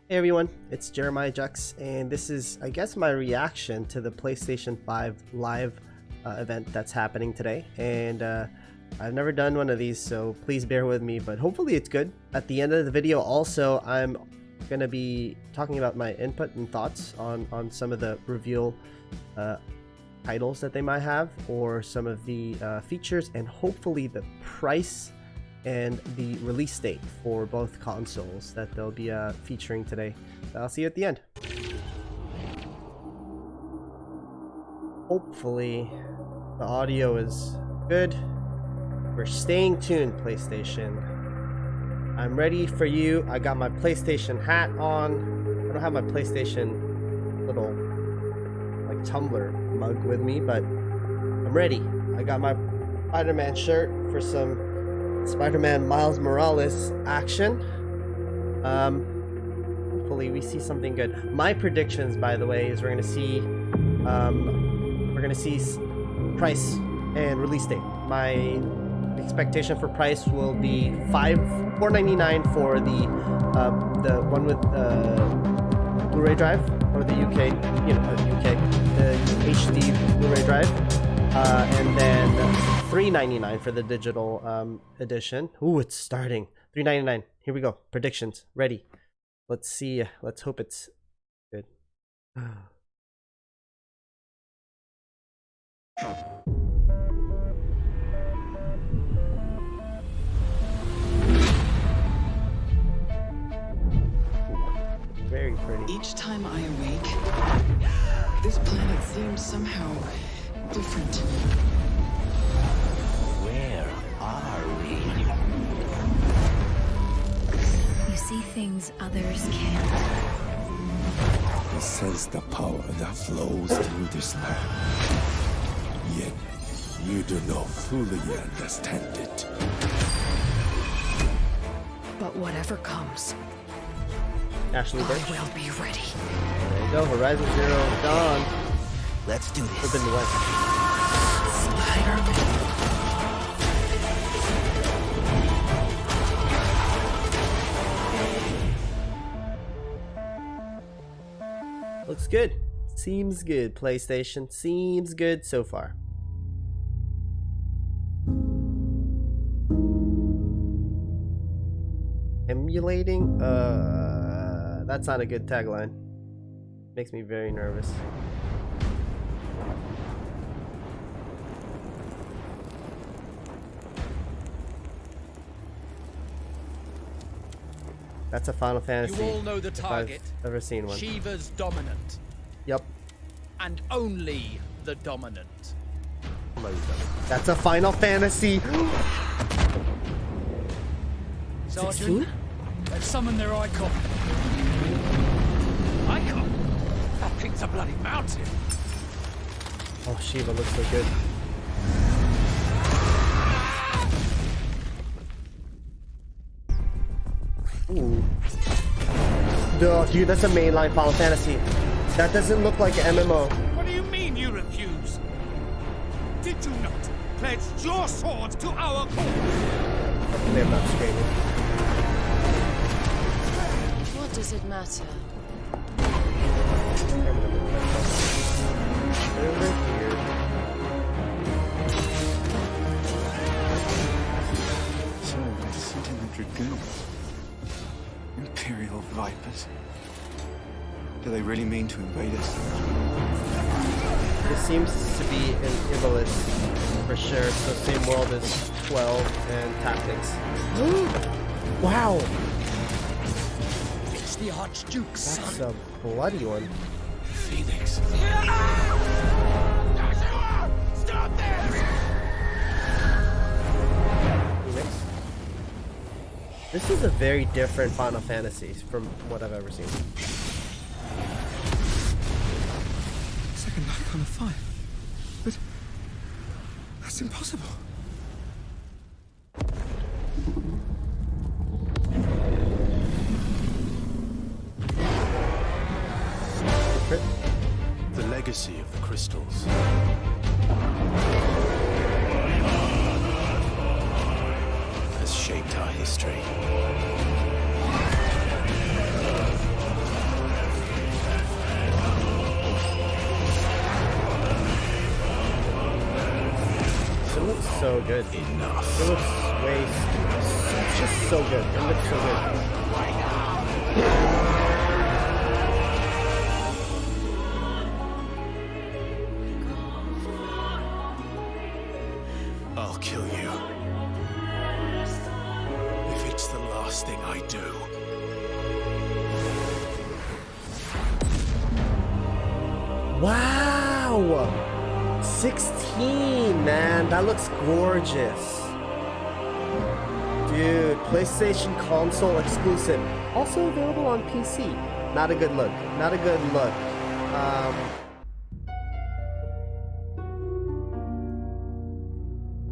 Hey everyone, it's JeremiahJUX, and this is, I guess, my reaction to the PlayStation 5 live event that's happening today. And I've never done one of these, so please bear with me, but hopefully it's good. At the end of the video also, I'm going to be talking about my input and thoughts on some of the reveal titles that they might have, or some of the features, and hopefully the price and the release date for both consoles that they'll be featuring today. I'll see you at the end. Hopefully the audio is good. We're staying tuned, PlayStation. I'm ready for you. I got my PlayStation hat on. I don't have my PlayStation little like tumbler mug with me, but I'm ready. I got my Spider-Man shirt for some Spider-Man Miles Morales action. Hopefully we see something good. My predictions, by the way, is we're gonna see price and release date. My expectation for price will be $4.99 for the one with Blu-ray drive, or the UK, the HD Blu-ray drive. And then $3.99 for the digital edition. Ooh, it's starting. $3.99. Here we go. Predictions. Ready. Let's see. Let's hope it's good. Very pretty. Each time I awake, this planet seems somehow different. Where are we? You see things others can't. I sense the power that flows through this land. Yet, you do not fully understand it. But whatever comes, Ashley I Birch. will be ready. There you go. Horizon Zero Dawn. Let's do this. Open the West. Spider-Man. Looks good. Seems good, PlayStation. Seems good so far. Emulating? That's not a good tagline. Makes me very nervous. That's a Final Fantasy. You all know the target. If I've ever seen one. Shiva's dominant. Yep. And only the dominant. That's a Final Fantasy. Sergeant, they've summoned their icon. Icon? That thing's a bloody mountain. Oh, Shiva looks so good. Ooh. Dude, that's a mainline Final Fantasy. That doesn't look like an MMO. What do you mean you refuse? Did you not pledge your sword to our cause? Hopefully I'm not screaming. What does it matter? Over here. So, the sentimental dragoons. Imperial Vipers. Do they really mean to invade us? This seems to be in Ivalice for sure. So same world as 12 and Tactics. Wow! It's the Archduke's son. That's a bloody one. Phoenix. Stop this! Phoenix. This is a very different Final Fantasy from what I've ever seen. Second life on a fire. But that's impossible. The legacy of the crystals. Has shaped our history. so good. Enough. It looks way. It's just so good. It looks so good. I'll kill you. If it's the last thing I do. Wow! 16, man. That looks gorgeous. Dude, PlayStation console exclusive. Also available on PC. Not a good look. Not a good look.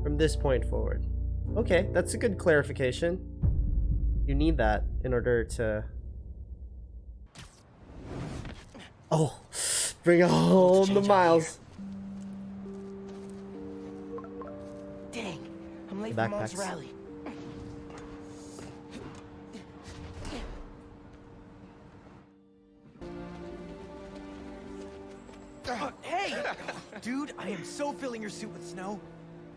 From this point forward. Okay, that's a good clarification. You need that in order to... Oh, bring home the miles. Dang, I'm late The for Mom's backpacks. rally. Hey! Dude, I am so filling your suit with snow.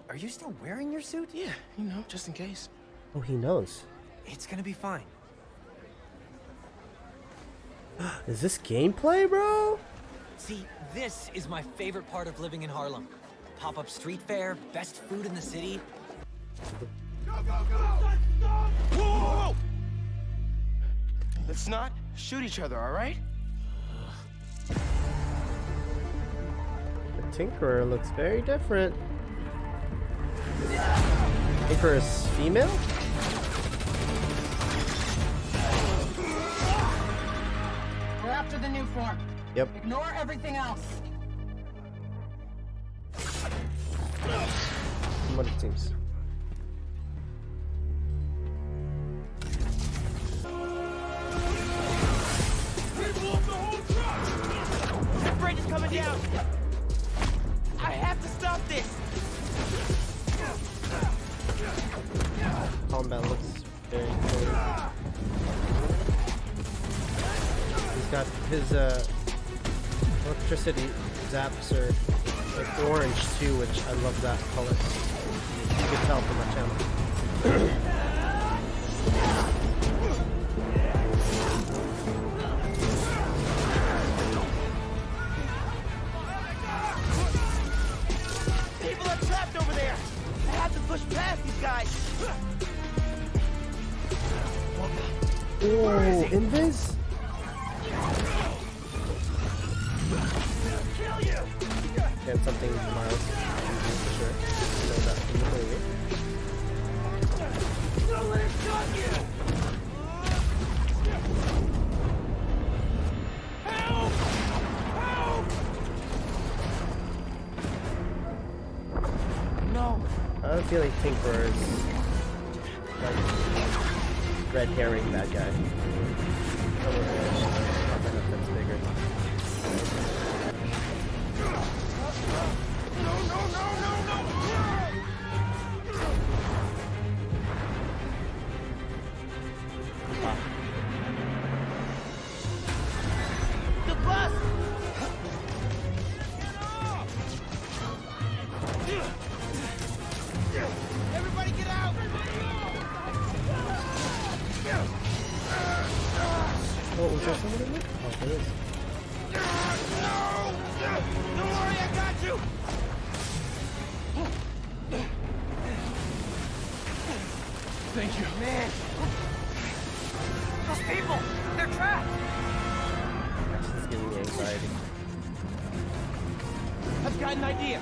Are you still wearing your suit? Yeah, you know, just in case. Oh, he knows. It's gonna be fine. Is this gameplay, bro? See, this is my favorite part of living in Harlem. Pop-up street fair, best food in the city. Whoa! Let's not shoot each other, all right? The Tinkerer looks very different. Tinkerer is female? We're after the new form. Yep. Ignore everything else. What it seems. That bridge is coming down. I have to stop this. Combat looks very cool. He's got his electricity zaps are like orange too, which I love that color. You can tell from my channel. People are trapped over there. I have to push past these guys. Oh, Invis? And something Miles for sure. You know that from the movie. Don't let it shock you. Help! Help! No. I have a feeling Tinkerer is like red herring bad guy. That's bigger. No, no, no, no, no! The bus! Everybody get out! Oh, was there somebody in there? Oh, there is. No! Don't worry, I got you! Thank you. Man! Those people! They're trapped! This is giving me anxiety. I've got an idea!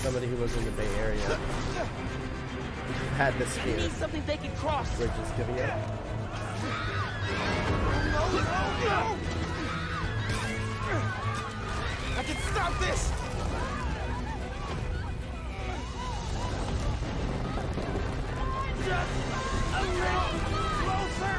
Somebody who was in the Bay Area had this We fear. need something they can cross! We're just giving up. No, no, no! I can stop this! Just a little closer!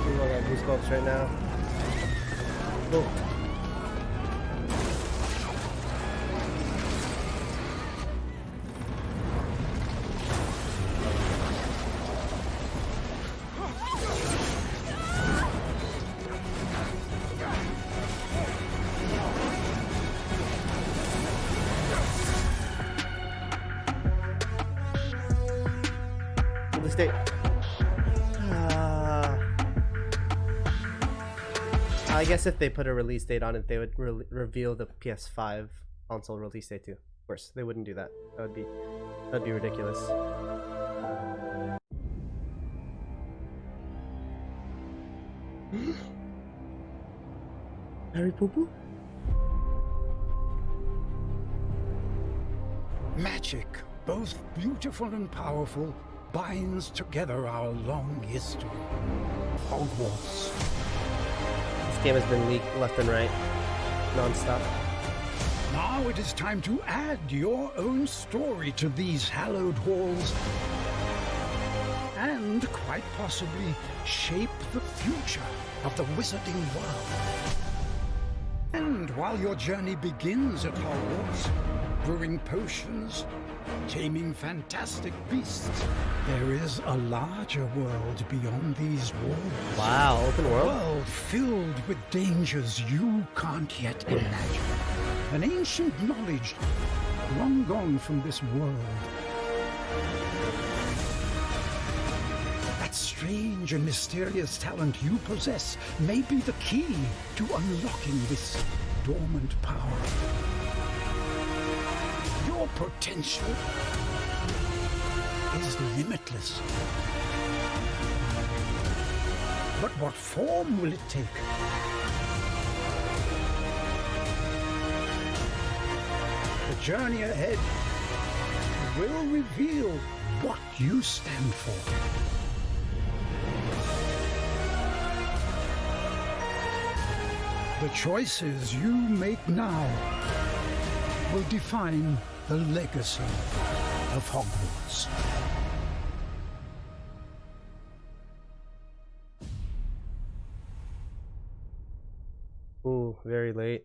Ooh, I got goosebumps right now. Oh. I guess if they put a release date on it, they would reveal the PS5 console release date too. Of course, they wouldn't do that. That'd be ridiculous. Harry Poo Poo? Magic, both beautiful and powerful, binds together our long history. Hogwarts. This game has been leaked left and right, non-stop. Now it is time to add your own story to these hallowed halls and quite possibly shape the future of the wizarding world. And while your journey begins at Hogwarts, brewing potions, taming fantastic beasts, there is a larger world beyond these walls. Wow, open world? A world filled with dangers you can't yet imagine. An ancient knowledge long gone from this world. That strange and mysterious talent you possess may be the key to unlocking this dormant power. Your potential is limitless. But what form will it take? The journey ahead will reveal what you stand for. The choices you make now will define the legacy of Hogwarts. Ooh, very late.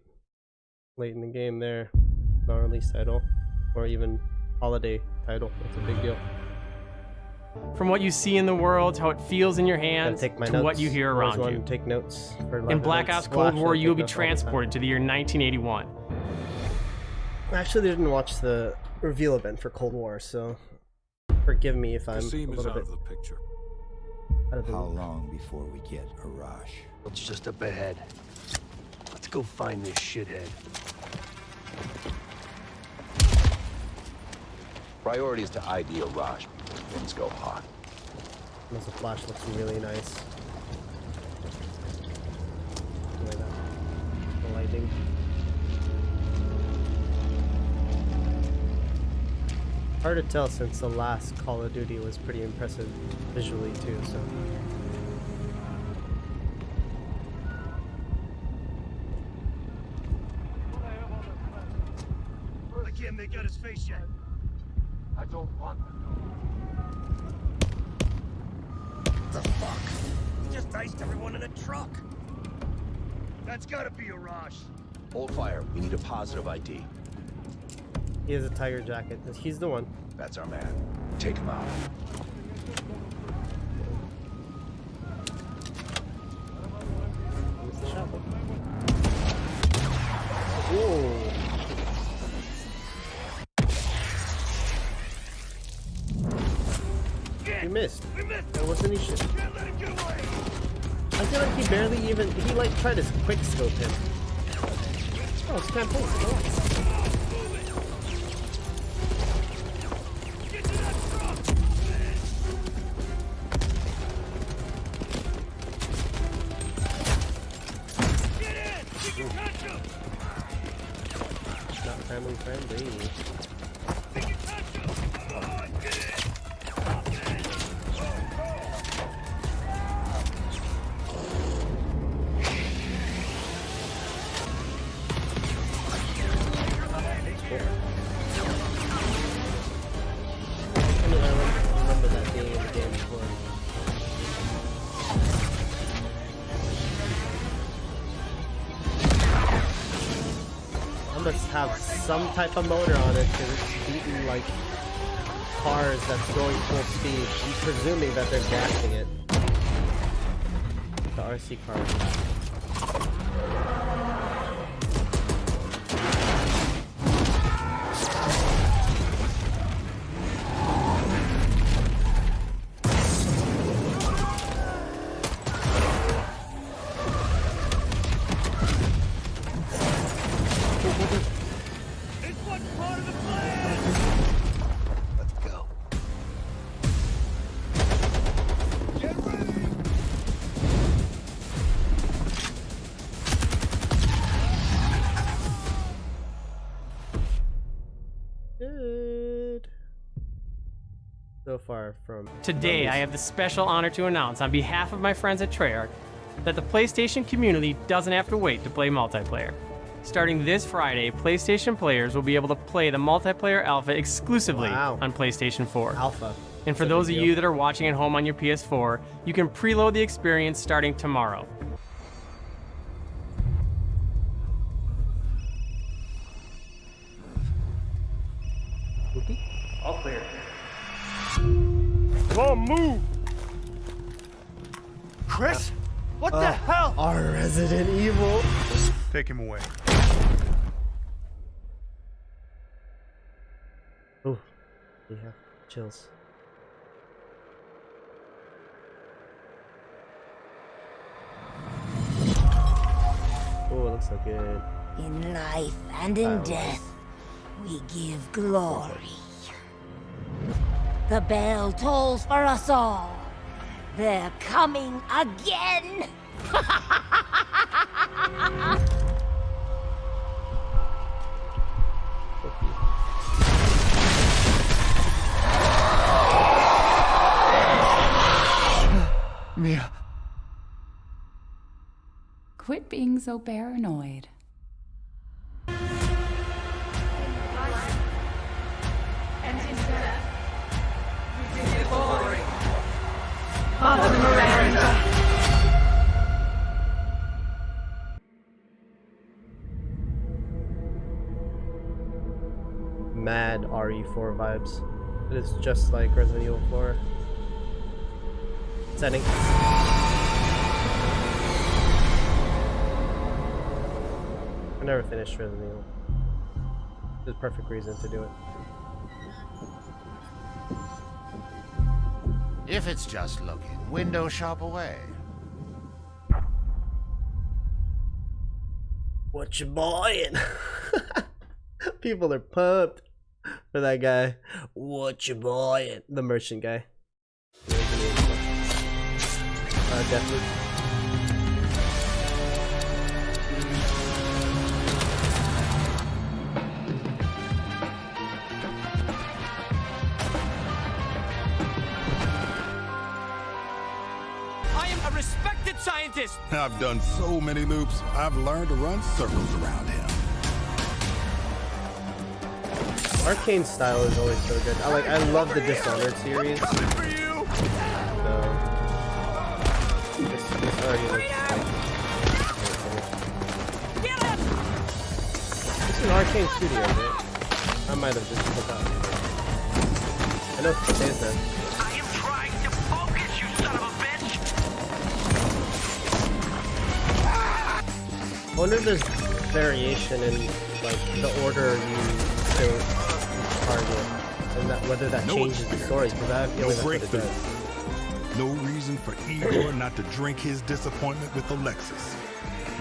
Late in the game there. Non-release title. Or even holiday title. That's a big deal. From what you see in the world, how it feels in your hands, take my to notes. what you hear Always around wanted you. to take notes for live In Black events. Ops Cold Well, War, actually, I you will be take notes all the time. transported to the year 1981. I actually didn't watch the reveal event for Cold War, so forgive me if I'm a Kasim is little out bit of the picture. out of the How loop. long before we get a rush? It's just up ahead. Let's go find this shithead. Priority is to ID Arash before things go hot. The flash looks really nice. Look at that. The lighting. Hard to tell since the last Call of Duty was pretty impressive visually too, so. I can't make out his face yet. I don't want to know. What the fuck? He just iced everyone in a truck. That's gotta be Arash. Hold fire. We need a positive ID. He has a tiger jacket. He's the one. That's our man. Take him out. Where's the shot? Whoa. He missed. That wasn't he shit. I feel like he barely even, he like tried to quick scope him. Oh, it's campaign. Relax. Not family friendly. Must have some type of motor on it because it's beating like cars that's going full speed. I'm presuming that they're gassing it. The RC car. far from Today, I have the special honor to announce on behalf of my friends at Treyarch that the PlayStation community doesn't have to wait to play multiplayer. Starting this Friday, PlayStation players will be able to play the multiplayer alpha exclusively on PlayStation 4. Alpha. And for those of you that are watching at home on your PS4, you can preload the experience starting tomorrow. All clear. Come on, move! Chris? What the hell? Our Resident Evil. Take him away. Oh, yeah, chills. Oh, it looks so good. In life and in death, we give glory. The bell tolls for us all. They're coming again. Mia. Quit being so paranoid. Mad RE4 vibes. It is just like Resident Evil 4. Setting. I never finished Resident Evil. There's a perfect reason to do it. If it's just looking, window shop away. What you buying? People are pumped for that guy. What you buying? The merchant guy. Definitely. I am a respected scientist. I've done so many loops, I've learned to run circles around him. Arcane style is always so good. I love the Dishonored series. This already looks like this is an Arcane Studio, right? I might have just put that. I know it's Bethesda. I am trying to focus, you son of a bitch! I wonder if there's variation in like the order you kill each target, and that whether that changes the story. Because I have a feeling that's what it does. No reason for Igor not to drink his disappointment with Alexis.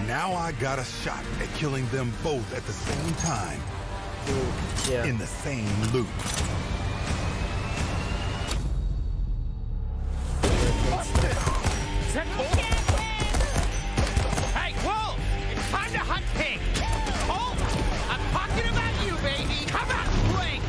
Now I got a shot at killing them both at the same time. In the same loop. Hey, Wolf! It's time to hunt pig! Wolf! I'm talking about you, baby! Come out, swing!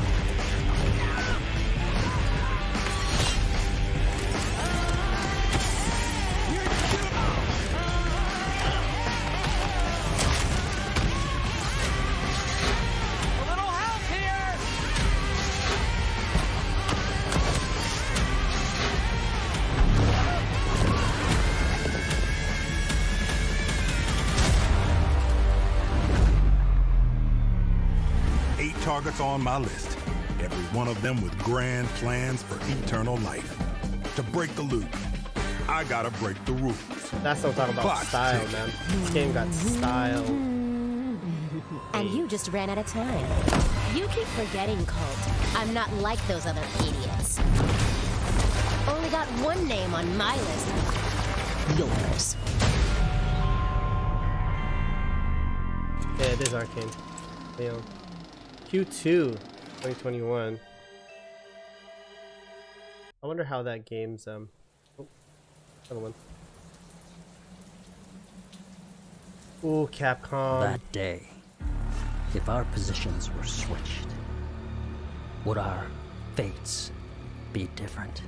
A little help here! 8 targets on my list. Every one of them with grand plans for eternal life. To break the loop, I gotta break the rules. That's what I'm talking about. Clock Style, tick. man. This game got style. And you just ran out of time. You keep forgetting, Colt. I'm not like those other idiots. Only got one name on my list. Yours. Yeah, it is Arcane. Leon. Q2 2021. I wonder how that game's oh, another one. Ooh, Capcom. That day, if our positions were switched, would our fates be different?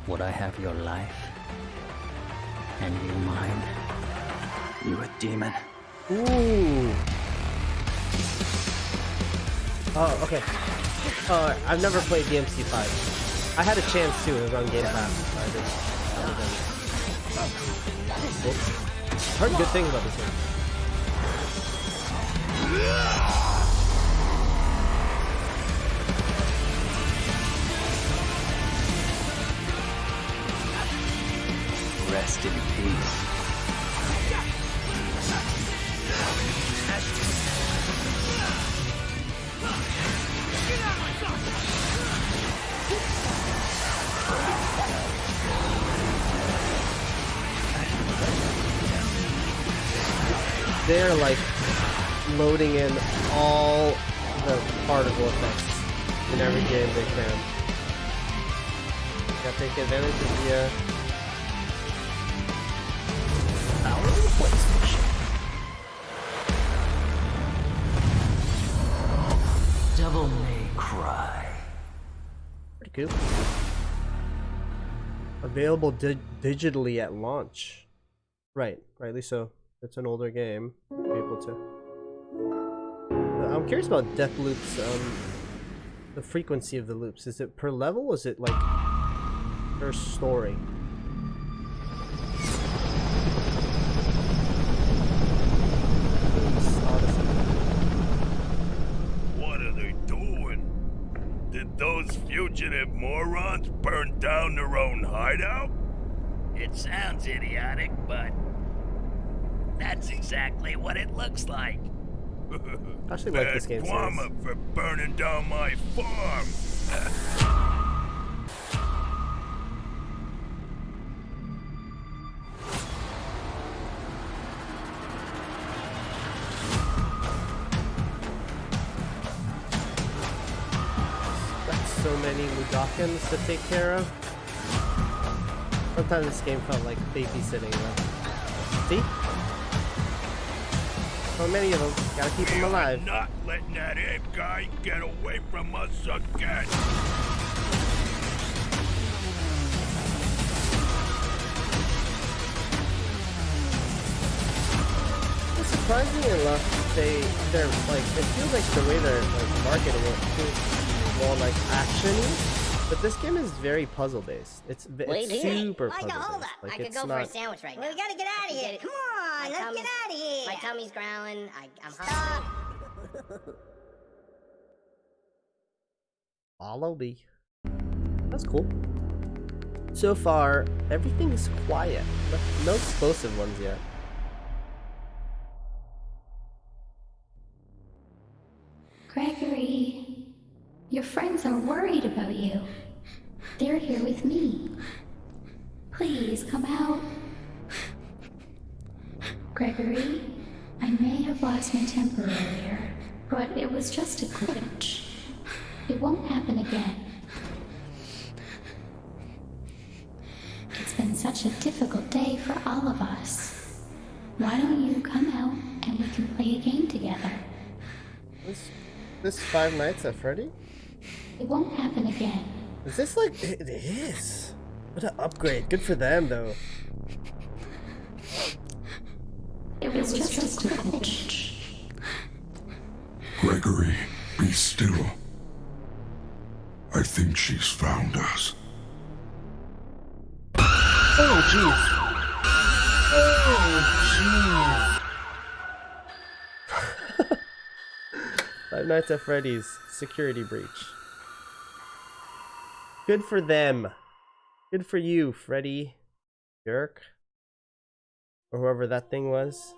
Would I have your life? And you mine? You a demon? Ooh. Oh, okay. I've never played DMC5. I had a chance to. It was on Game Pass. I heard good things about this game. Rest in peace. They're like loading in all the particle effects in every game they can. Gotta take advantage of the power of the PlayStation. Devil May Cry. Pretty cool. Available digitally at launch. Rightly so. It's an older game. Be able to. I'm curious about death loops. The frequency of the loops. Is it per level? Or is it like per story? What are they doing? Did those fugitive morons burn down their own hideout? It sounds idiotic, but that's exactly what it looks like. I actually like this game series. Guama for burning down my farm. That's so many Mudokons to take care of. Sometimes this game felt like babysitting. See? So many of them. Gotta keep them alive. I'm not letting that ape guy get away from us again. Surprisingly enough, they're like, it feels like the way they're like marketing it feels more like action-y. But this game is very puzzle based. It's super puzzle based. Like, I could go for a sandwich right now. Well, we gotta get out of here. Come on, let's get out of here. My tummy's growling. I'm hungry. Follow me. That's cool. So far, everything is quiet. No explosive ones yet. Gregory, your friends are worried about you. They're here with me. Please come out. Gregory, I may have lost my temper earlier, but it was just a glitch. It won't happen again. It's been such a difficult day for all of us. Why don't you come out and we can play a game together? This Five Nights at Freddy? It won't happen again. Is this like... It is. What an upgrade. Good for them, though. It was just a glitch. Gregory, be still. I think she's found us. Oh, jeez. Oh, jeez. Five Nights at Freddy's security breach. Good for them. Good for you, Freddy. Jerk. Or whoever that thing was.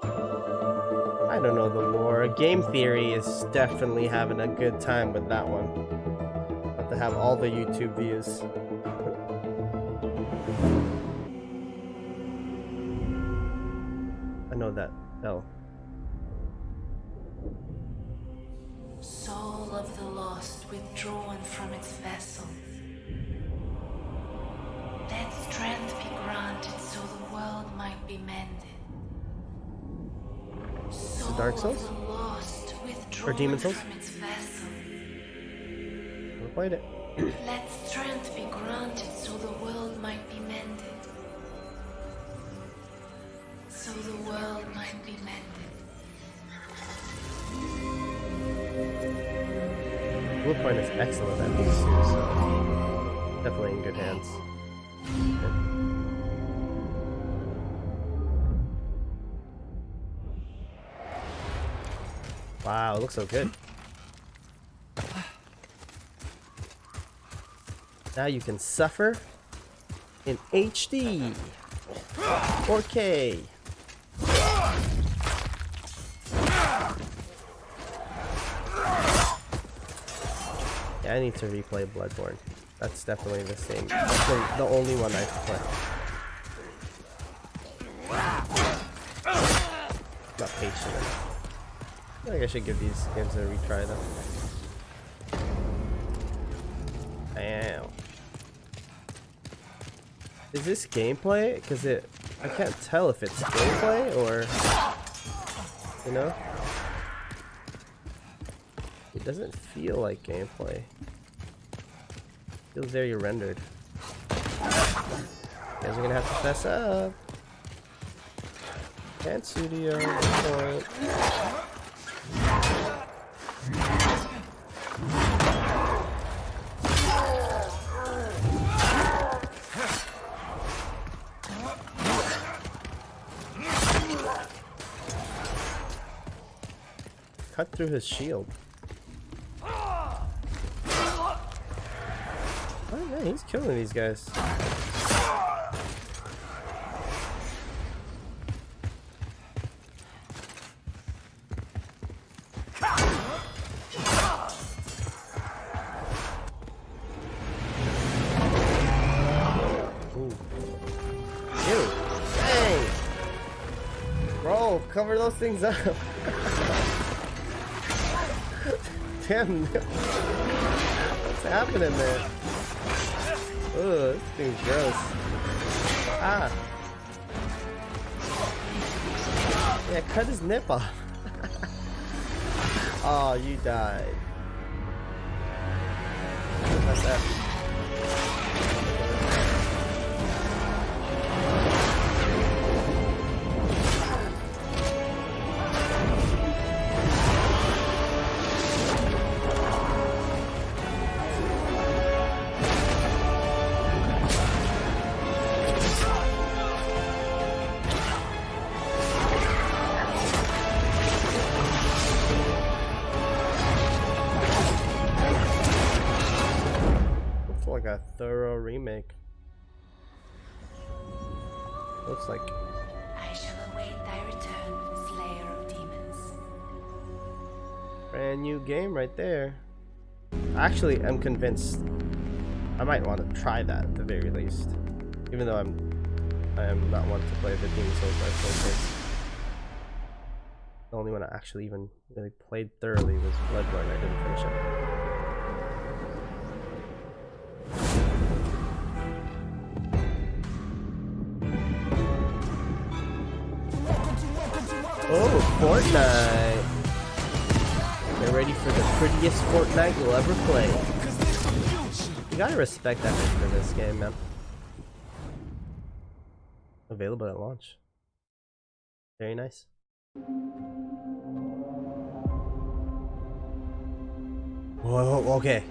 I don't know the lore. Game Theory is definitely having a good time with that one. Have to have all the YouTube views. I know that. Hell. Soul of the lost withdrawn from its vessel. Let strength be granted so the world might be mended. Is it Dark Souls? Or Demon Souls? From its vessel. Never played it. Let strength be granted so the world might be mended. So the world might be mended. Blueprint is excellent at these two, so definitely in good hands. Wow, it looks so good. Now you can suffer in HD 4K. Yeah, I need to replay Bloodborne. That's definitely the same. That's the only one I play. Not patient enough. I think I should give these games a retry though. Ow. Is this gameplay? Because I can't tell if it's gameplay or, you know? It doesn't feel like gameplay. It feels very rendered. You guys are gonna have to fess up. Can't studio. Point. Cut through his shield. Oh man, he's killing these guys. Ooh. Ew. Dang. Bro, cover those things up. Damn. What's happening there? Ugh, this thing's gross. Ah. Yeah, cut his nip off. Oh, you died. What's that? Like a thorough remake. Looks like. I shall await thy return, Slayer of Demons. Brand new game right there. Actually, I'm convinced I might want to try that at the very least. Even though I am not one to play the Demon Souls by Souls. The only one I actually even really played thoroughly was Bloodborne. I didn't finish it. Oh, Fortnite! Get ready for the prettiest Fortnite you'll ever play. You gotta respect that for this game, man. Available at launch. Very nice. Whoa, okay.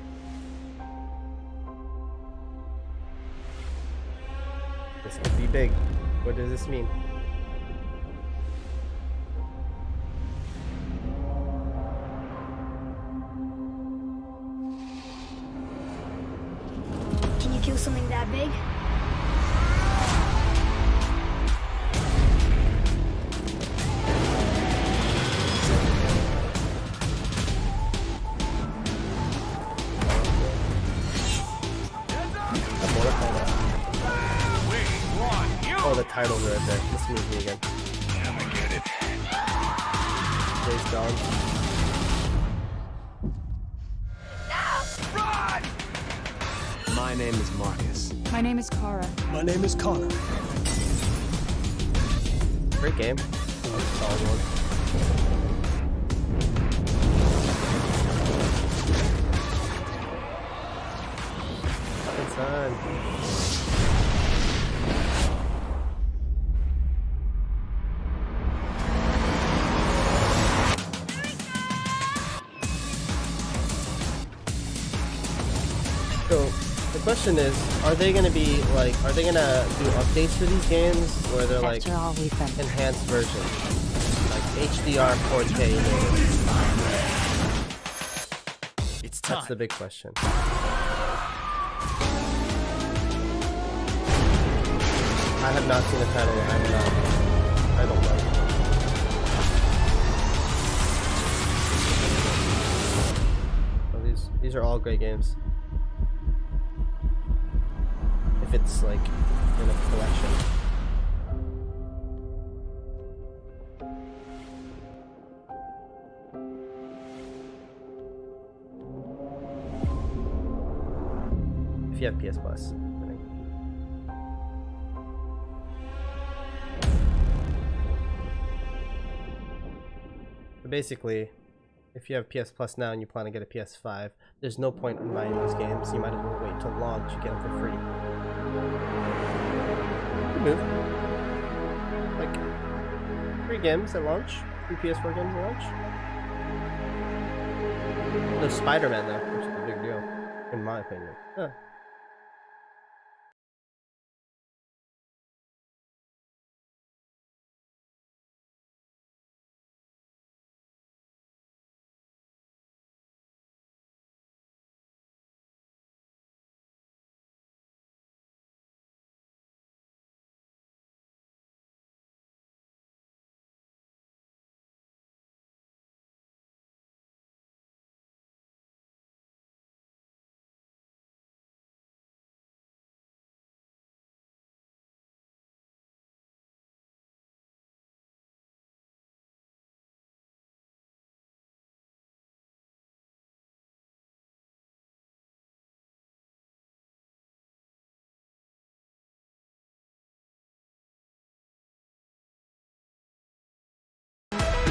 This could be big. What does this mean? Can you kill something that big? Oh, the title's right there. This moves me again. Days Gone. My name is Marcus. My name is Kara. My name is Connor. Great game. Solid one. son. So the question is, are they gonna be like, are they gonna do updates for these games where they're like enhanced versions, like HDR 4K? It's time. That's the big question. I have not seen the title. I don't know. So these are all great games. If it's like in a collection. If you have PS Plus. But basically, if you have PS Plus now and you plan to get a PS5, there's no point in buying those games. You might as well wait till launch to get them for free. Good move. Like, 3 games at launch, 3 PS4 games at launch. No Spider-Man though, which is a big deal, in my opinion. Huh.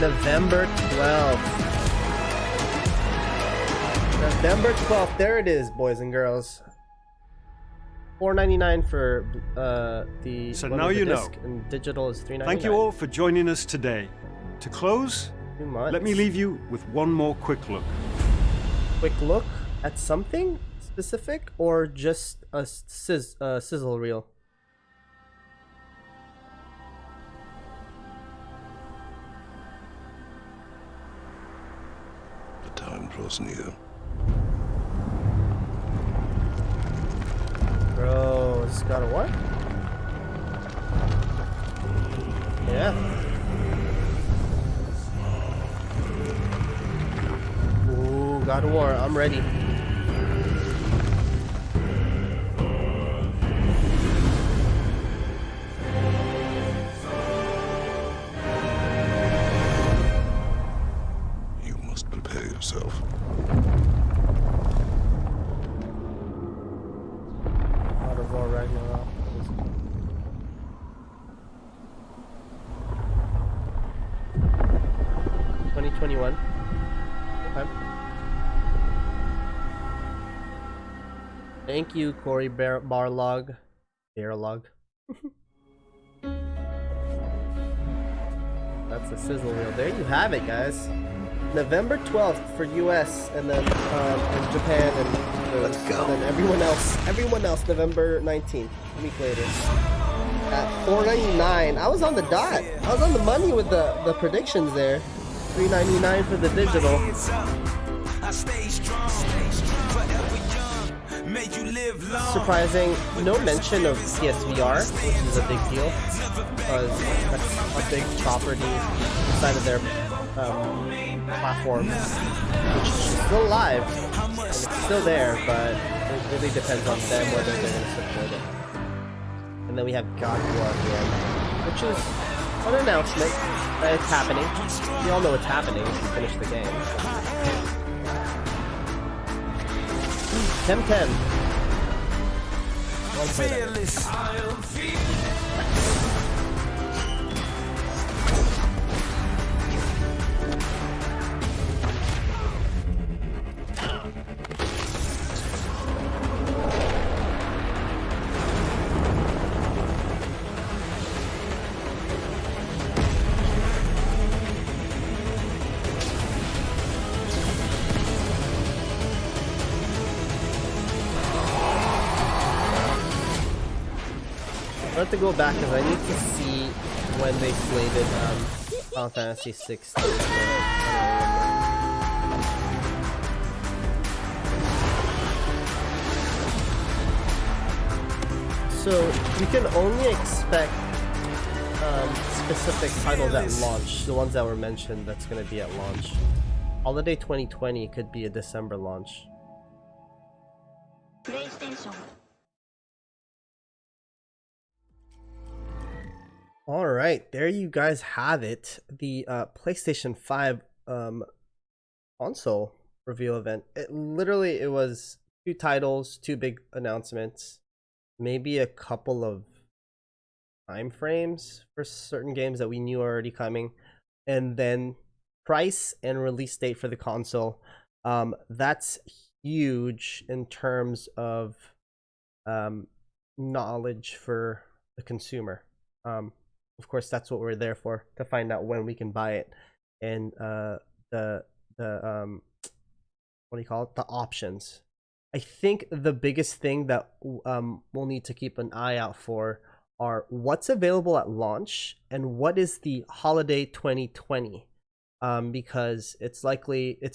November 12th. November 12th. There it is, boys and girls. $4.99 for the so now you know. And digital is $3.99. Thank you all for joining us today. To close, let me leave you with one more quick look. Quick look at something specific, or just a sizzle reel? Time draws near. Bro, this God of War? Yeah. Ooh, God of War, I'm ready. Prepare yourself. God of War Ragnarok. 2021. Okay. Thank you, Corey Barlog. Barlog. That's a sizzle reel. There you have it, guys. November 12th for US, and then in Japan, and let's go. And then everyone else, November 19th, a week later. At $4.99. I was on the dot. I was on the money with the predictions there. $3.99 for the digital. Surprising, no mention of PSVR, which is a big deal, because that's a big property inside of their platform, which is still live and it's still there, but it really depends on them whether they're going to support it. And then we have God of War again, which is an announcement that it's happening. We all know it's happening if you finish the game. Temtem. I'll play that. I have to go back because I need to see when they slated Final Fantasy XVI. So we can only expect specific titles at launch, the ones that were mentioned that's going to be at launch. Holiday 2020 could be a December launch. PlayStation. All right, there you guys have it. The PlayStation 5 console reveal event. It was 2 titles, 2 big announcements, maybe a couple of time frames for certain games that we knew are already coming, and then price and release date for the console. That's huge in terms of knowledge for the consumer. Of course, that's what we're there for, to find out when we can buy it, and the what do you call it, the options. I think the biggest thing that we'll need to keep an eye out for are what's available at launch and what is the holiday 2020, because it's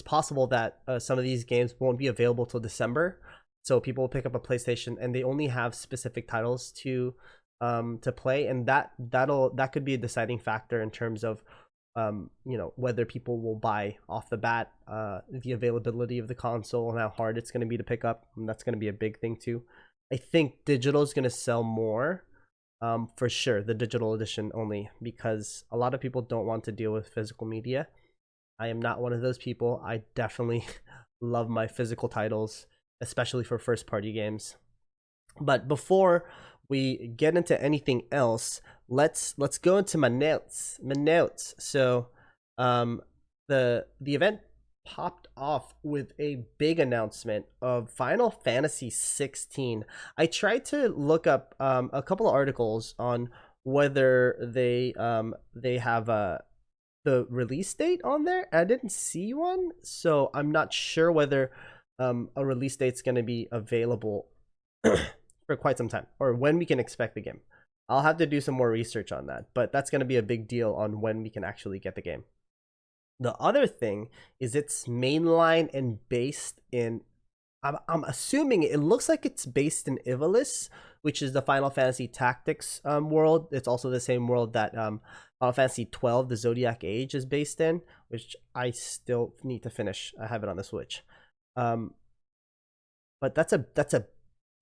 possible that some of these games won't be available till December, so people will pick up a PlayStation and they only have specific titles to play, and that could be a deciding factor in terms of whether people will buy off the bat, the availability of the console and how hard it's going to be to pick up, and that's going to be a big thing too. I think digital is going to sell more, for sure, the digital edition only, because a lot of people don't want to deal with physical media. I am not one of those people. I definitely love my physical titles, especially for first party games. But before we get into anything else, let's go into my notes. So the event popped off with a big announcement of Final Fantasy XVI. I tried to look up a couple of articles on whether they have the release date on there. I didn't see one, so I'm not sure whether a release date's going to be available for quite some time, or when we can expect the game. I'll have to do some more research on that, but that's going to be a big deal on when we can actually get the game. The other thing is it's mainline and based in, I'm assuming it looks like it's based in Ivalice, which is the Final Fantasy Tactics world. It's also the same world that Final Fantasy XII, the Zodiac Age, is based in, which I still need to finish. I have it on the Switch. But that's a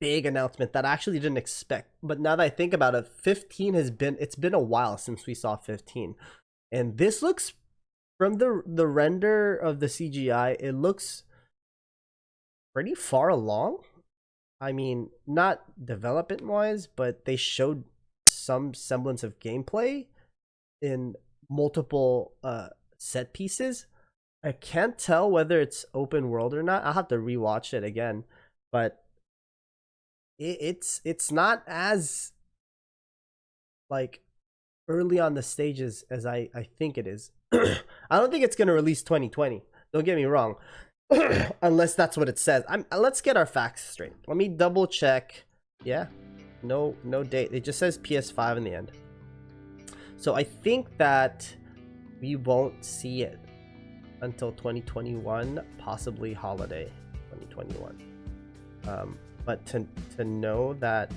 big announcement that I actually didn't expect. But now that I think about it, 15 it's been a while since we saw 15, and this looks, from the render of the CGI, it looks pretty far along. I mean, not development wise, but they showed some semblance of gameplay in multiple set pieces. I can't tell whether it's open world or not. I'll have to rewatch it again, but it's not as like early on the stages as I think it is. I don't think it's gonna release 2020. Don't get me wrong, unless that's what it says. Let's get our facts straight. Let me double check. Yeah, no date. It just says PS5 in the end. So I think that we won't see it until 2021, possibly holiday 2021. But to know that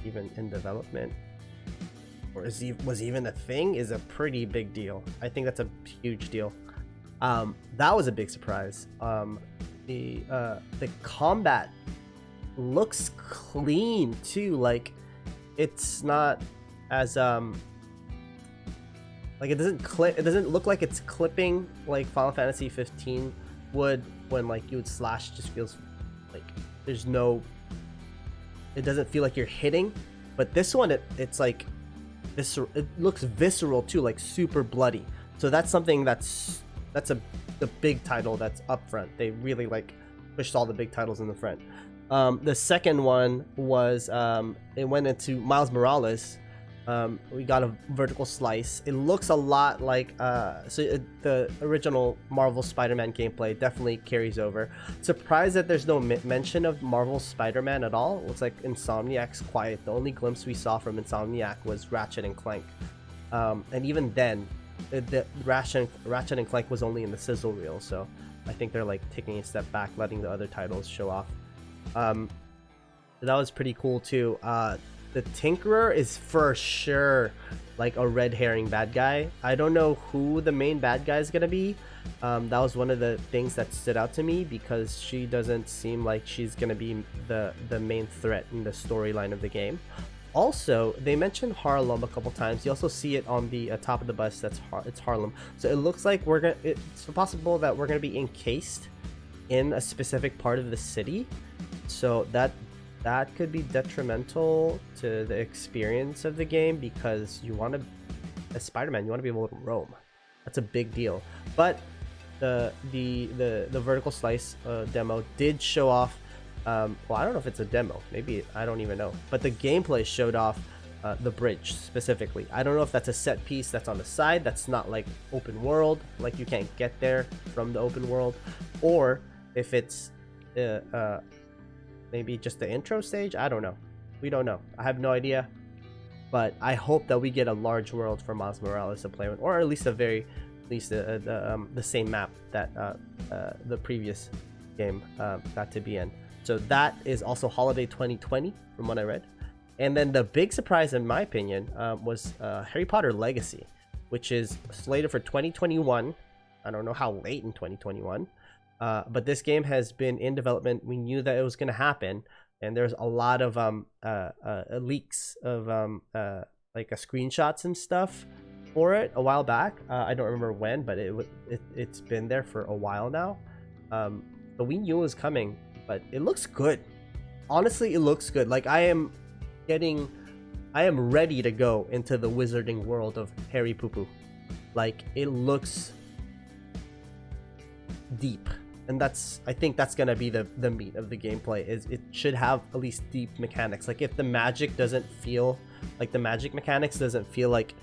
even in development, or was even a thing, is a pretty big deal. I think that's a huge deal. That was a big surprise. The combat looks clean too. Like, it's not as like, it doesn't look like it's clipping like Final Fantasy 15 would, when like you would slash. Just feels like there's no, it doesn't feel like you're hitting. But this one, it's like visceral. It looks visceral too, like super bloody. So that's something that's the big title that's up front. They really like pushed all the big titles in the front. The second one was it went into Miles Morales, We got a vertical slice. It looks a lot like the original Marvel Spider-Man gameplay definitely carries over. Surprised that there's no mention of Marvel Spider-Man at all. It looks like Insomniac's quiet. The only glimpse we saw from Insomniac was Ratchet and Clank, and even then, the Ratchet and Clank was only in the sizzle reel. So I think they're like taking a step back, letting the other titles show off. That was pretty cool too. The Tinkerer is for sure like a red herring bad guy. I don't know who the main bad guy is gonna be. That was one of the things that stood out to me because she doesn't seem like she's gonna be the main threat in the storyline of the game. Also, they mentioned Harlem a couple times. You also see it on the top of the bus. It's Harlem. So it looks like it's possible that we're gonna be encased in a specific part of the city. So that could be detrimental to the experience of the game because you want to, as Spider-Man, you want to be able to roam. That's a big deal. But the vertical slice demo did show off. Well, I don't know if it's a demo. Maybe, I don't even know. But the gameplay showed off the bridge specifically. I don't know if that's a set piece that's on the side. That's not like open world. Like you can't get there from the open world, or if it's maybe just the intro stage. I don't know. We don't know. I have no idea. But I hope that we get a large world for Miles Morales to play with, or at least the same map that the previous game got to be in. So that is also holiday 2020 from what I read. And then the big surprise, in my opinion, was Harry Potter Legacy, which is slated for 2021. I don't know how late in 2021. But this game has been in development. We knew that it was going to happen, and there's a lot of leaks of like screenshots and stuff for it a while back. I don't remember when, but it's been there for a while now. But we knew it was coming, but it looks good. Honestly, it looks good. Like I am ready to go into the wizarding world of Harry Poo Poo. Like it looks deep. And I think that's gonna be the meat of the gameplay. Is it should have at least deep mechanics. Like if the magic doesn't feel like the magic mechanics doesn't feel like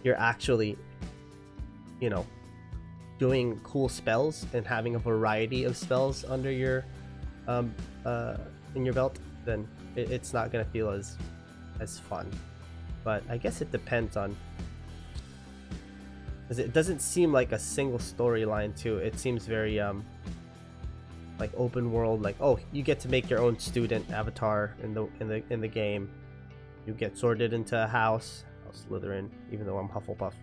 you're actually, you know, doing cool spells and having a variety of spells under your in your belt, then it's not gonna feel as fun. But I guess it depends on, because it doesn't seem like a single storyline too. It seems very like open world, like, oh, you get to make your own student avatar in the game. You get sorted into a house. I'll Slytherin, even though I'm Hufflepuff.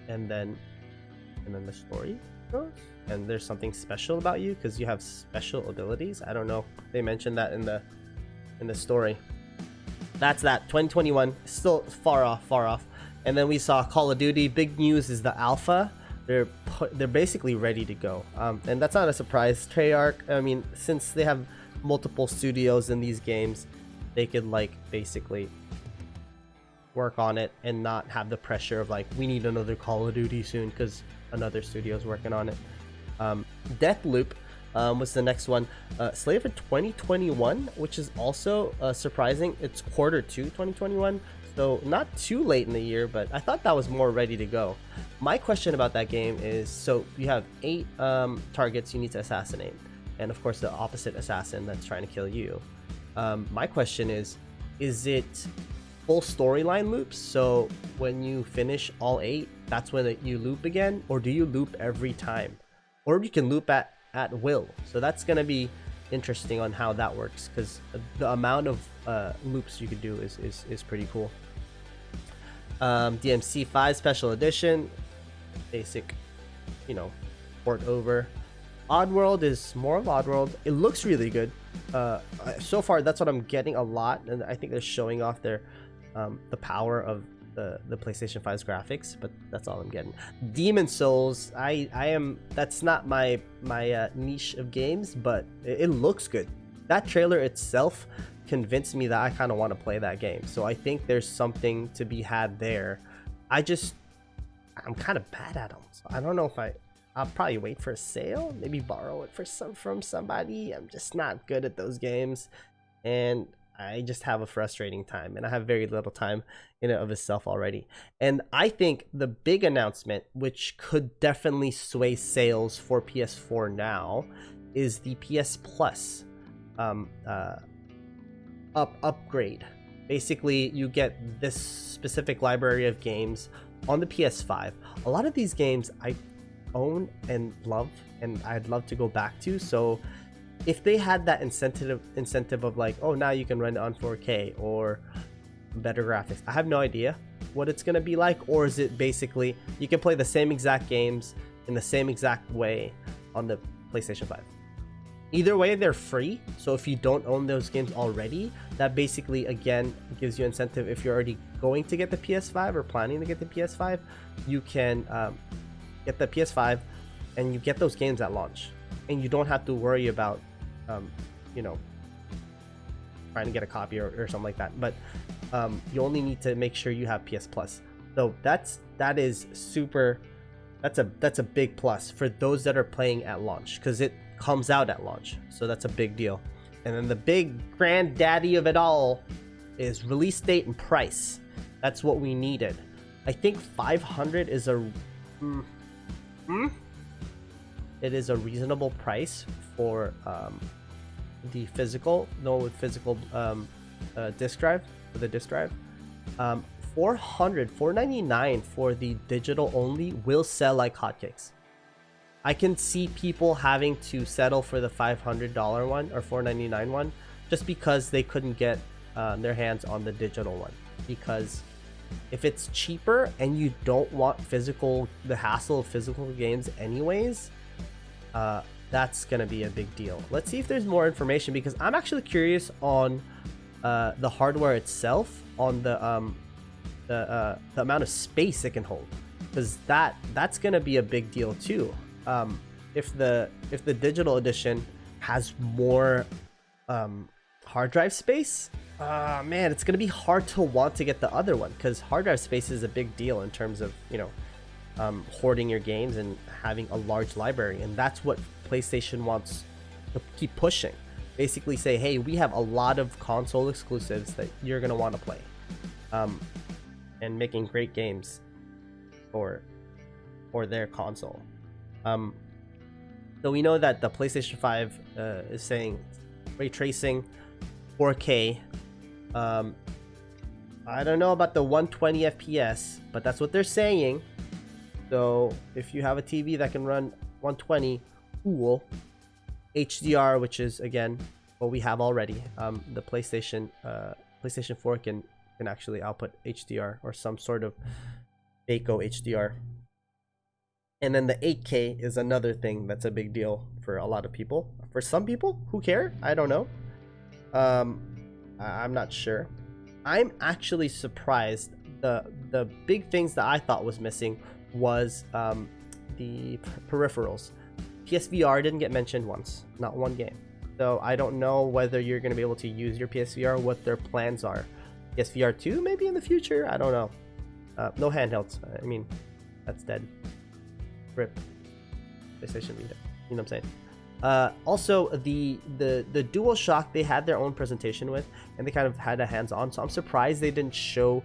And then the story goes, and there's something special about you because you have special abilities. I don't know. They mentioned that in the story. That's that. 2021, still far off. And then we saw Call of Duty. Big news is the alpha. They're basically ready to go, and that's not a surprise. Treyarch, I mean, since they have multiple studios in these games, they could like basically work on it and not have the pressure of like, we need another Call of Duty soon because another studio's working on it. Deathloop was the next one, slated for 2021, which is also surprising. It's Q2 2021. So not too late in the year, but I thought that was more ready to go. My question about that game is, so you have 8 targets you need to assassinate, and of course the opposite assassin that's trying to kill you. My question is it full storyline loops? So when you finish all 8, that's when you loop again, or do you loop every time? Or you can loop at will. So that's gonna be interesting on how that works, because the amount of loops you could do is pretty cool. DMC 5 Special Edition, basic, you know, port over. Oddworld is more of Oddworld. It looks really good. So far, that's what I'm getting a lot, and I think they're showing off their the power of the PlayStation 5's graphics, but that's all I'm getting. Demon Souls, that's not my niche of games, but it looks good. That trailer itself convinced me that I kind of want to play that game, so I think there's something to be had there. I'm kind of bad at them, so I don't know if I'll probably wait for a sale, maybe borrow it from somebody. I'm just not good at those games, and I just have a frustrating time, and I have very little time in and of itself already. And I think the big announcement, which could definitely sway sales for PS4 now, is the PS Plus upgrade. Basically, you get this specific library of games on the PS5. A lot of these games I own and love, and I'd love to go back to. So if they had that incentive of like, oh, now you can run it on 4K or better graphics, I have no idea what it's gonna be like. Or is it basically you can play the same exact games in the same exact way on the PlayStation 5? Either way, they're free. So if you don't own those games already, that basically again gives you incentive. If you're already going to get the PS5 or planning to get the PS5, you can get the PS5 and you get those games at launch, and you don't have to worry about you know, trying to get a copy or something like that. But you only need to make sure you have PS Plus. So that is super. That's a big plus for those that are playing at launch, because it comes out at launch. So that's a big deal. And then the big granddaddy of it all is release date and price. That's what we needed. I think 500 is it is a reasonable price for the physical disk drive, for the disk drive. 499 for the digital only will sell like hotcakes. I can see people having to settle for the $500 one or $499 one just because they couldn't get their hands on the digital one. Because if it's cheaper and you don't want the hassle of physical games anyways, that's gonna be a big deal. Let's see if there's more information, because I'm actually curious on the hardware itself, on the amount of space it can hold, because that's gonna be a big deal too. If the digital edition has more hard drive space, man, it's gonna be hard to want to get the other one, because hard drive space is a big deal in terms of, you know, hoarding your games and having a large library. And that's what PlayStation wants to keep pushing. Basically say, hey, we have a lot of console exclusives that you're gonna want to play, and making great games for their console. So we know that the PlayStation 5 is saying ray tracing 4K. I don't know about the 120 FPS, but that's what they're saying. So if you have a TV that can run 120, cool. HDR, which is again what we have already. The PlayStation 4 can actually output HDR or some sort of Baco HDR. And then the 8K is another thing that's a big deal for a lot of people. For some people who care, I don't know. I'm not sure. I'm actually surprised. The big things that I thought was missing was the peripherals. PSVR didn't get mentioned once, not one game. So I don't know whether you're going to be able to use your PSVR, what their plans are. PSVR 2 maybe in the future, I don't know. No handhelds. I mean, that's dead. RIP. PlayStation Vita. You know what I'm saying? Also, the DualShock, they had their own presentation with, and they kind of had a hands-on. So I'm surprised they didn't show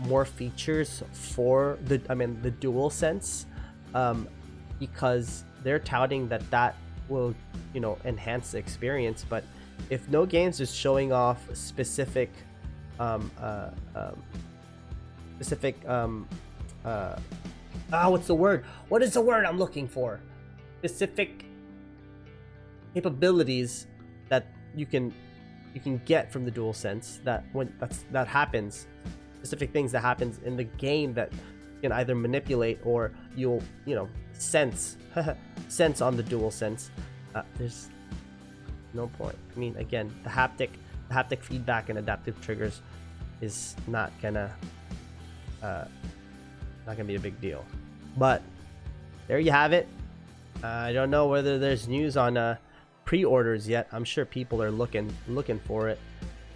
more features for the DualSense, because they're touting that will, you know, enhance the experience. But if no games is showing off specific what's the word? What is the word I'm looking for? Specific capabilities that you can get from the DualSense, that when that happens, specific things that happens in the game that you can either manipulate or you'll, you know, sense on the DualSense. There's no point. I mean, again, the haptic feedback and adaptive triggers is not gonna be a big deal. But there you have it. I don't know whether there's news on pre-orders yet. I'm sure people are looking for it.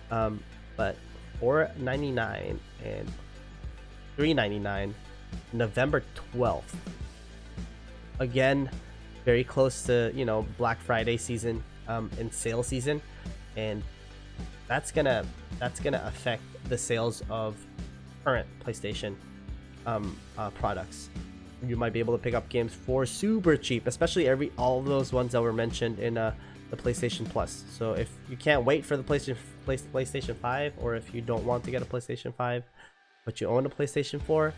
But $4.99 and $3.99 November 12th. Again, very close to, you know, Black Friday season and sale season, and that's gonna affect the sales of current PlayStation products. You might be able to pick up games for super cheap, especially all of those ones that were mentioned in the PlayStation Plus. So if you can't wait for the PlayStation 5, or if you don't want to get a PlayStation 5 but you own a PlayStation 4,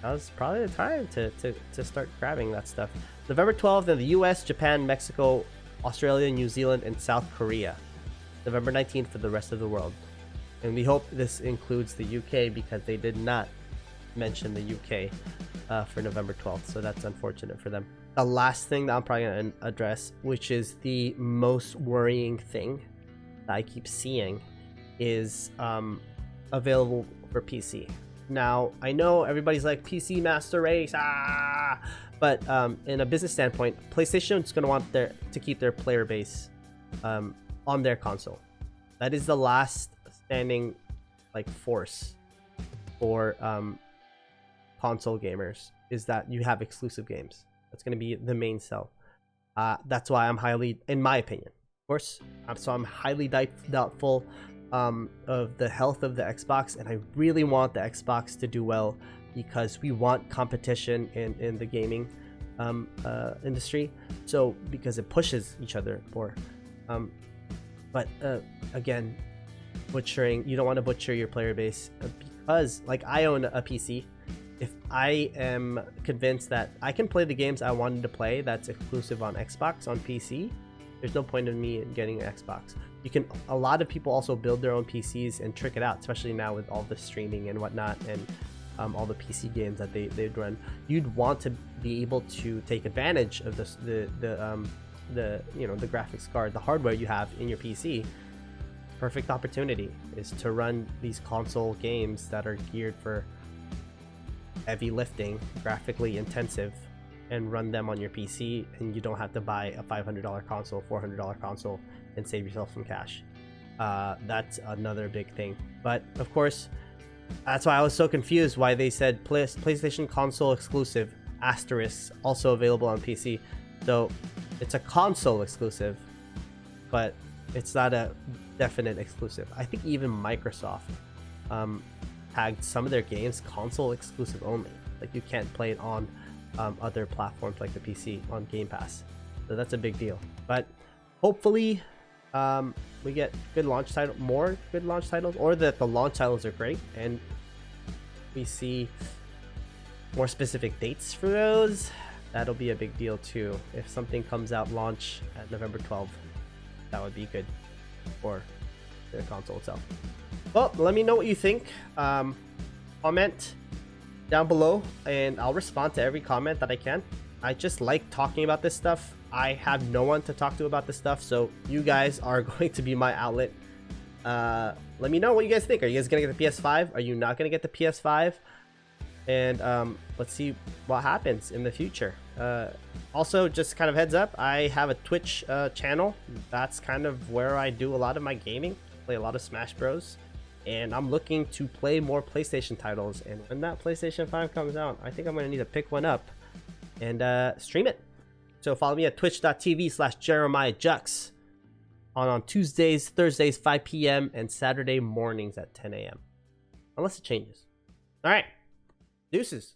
now's probably the time to start grabbing that stuff. November 12th in the US, Japan, Mexico, Australia, New Zealand, and South Korea. November 19th for the rest of the world. And we hope this includes the UK, because they did not mention the UK for November 12th, so that's unfortunate for them. The last thing that I'm probably going to address, which is the most worrying thing that I keep seeing, is available for PC. Now, I know everybody's like, PC master race, but in a business standpoint, PlayStation's going to want to keep their player base on their console. That is the last standing force for console gamers, is that you have exclusive games. That's going to be the main sell. That's why I'm highly, in my opinion, of course, I'm highly doubtful of the health of the Xbox, and I really want the Xbox to do well, because we want competition in the gaming industry. So because it pushes each other more. But again, you don't want to butcher your player base, because like I own a PC. If I am convinced that I can play the games I wanted to play that's exclusive on Xbox on PC, there's no point in me getting an Xbox. A lot of people also build their own PCs and trick it out, especially now with all the streaming and whatnot, and all the PC games that they'd run. You'd want to be able to take advantage of the graphics card, the hardware you have in your PC. Perfect opportunity is to run these console games that are geared for heavy lifting, graphically intensive, and run them on your PC, and you don't have to buy a $500 console, $400 console, and save yourself some cash. That's another big thing. But of course, that's why I was so confused why they said PlayStation console exclusive asterisk also available on PC. So it's a console exclusive, but it's not a definite exclusive. I think even Microsoft tagged some of their games console exclusive only. Like you can't play it on other platforms like the PC on Game Pass. So that's a big deal. But hopefully we get more good launch titles, or that the launch titles are great and we see more specific dates for those. That'll be a big deal too. If something comes out launch at November 12th, that would be good for the console itself. Well, let me know what you think. Comment down below and I'll respond to every comment that I can. I just like talking about this stuff. I have no one to talk to about this stuff, so you guys are going to be my outlet. Let me know what you guys think. Are you guys gonna get the PS5? Are you not gonna get the PS5? And let's see what happens in the future. Also, just kind of heads up, I have a Twitch channel. That's kind of where I do a lot of my gaming. Play a lot of Smash Bros. And I'm looking to play more PlayStation titles. And when that PlayStation 5 comes out, I think I'm going to need to pick one up and stream it. So follow me at twitch.tv/JeremiahJUX on Tuesdays, Thursdays, 5 p.m. and Saturday mornings at 10 a.m. Unless it changes. All right. Deuces.